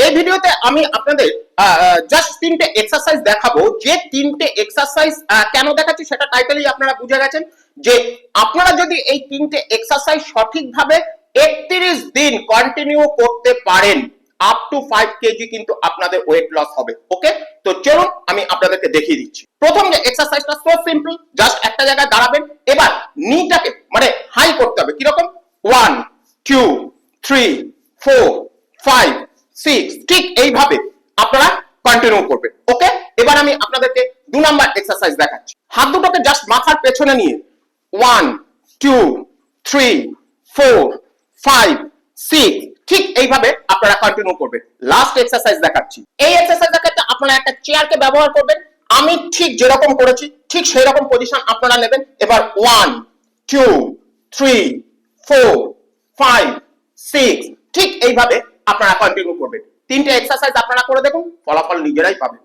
এই ভিডিওতে আমি আপনাদের জাস্ট তিনটে এক্সারসাইজ দেখাবো, যে তিনটে এক্সারসাইজ কেন দেখাচ্ছি সেটা টাইটেলেই আপনারা বুঝে গেছেন। যে আপনারা যদি এই তিনটে এক্সারসাইজ সঠিকভাবে 31 দিন কন্টিনিউ করতে পারেন, আপ টু 5 কেজি কিন্তু আপনাদের ওয়েট লস হবে। ওকে, তো চলুন আমি আপনাদেরকে দেখিয়ে দিচ্ছি। প্রথম যে এক্সারসাইজটা সো সিম্পল, জাস্ট একটা জায়গায় দাঁড়াবেন, এবার নিটাকে মানে হাই করতে হবে। কিরকম? 1 2 3 4 5 6, ঠিক এইভাবে আপনারা কন্টিনিউ করবেন। ওকে, এবার আমি আপনাদেরকে 2 নাম্বার এক্সারসাইজ দেখাচ্ছি। হাত দুটোকে জাস্ট মাথার পেছনে নিয়ে 1 2 3 4 5 6, ঠিক এইভাবে আপনারা কন্টিনিউ করবেন। লাস্ট এক্সারসাইজ দেখাচ্ছি। এই এক্সারসাইজের ক্ষেত্রে আপনারা একটা চেয়ারকে ব্যবহার করবেন। আমি ঠিক যেরকম করেছি ঠিক সেই রকম পজিশন আপনারা নেবেন। এবার 1 2 3 4 5 6, ঠিক এইভাবে আপনারা কন্টিনিউ করবেন। তিনটে এক্সারসাইজ আপনারা করে দেখুন, ফলাফল নিজেরাই পাবেন।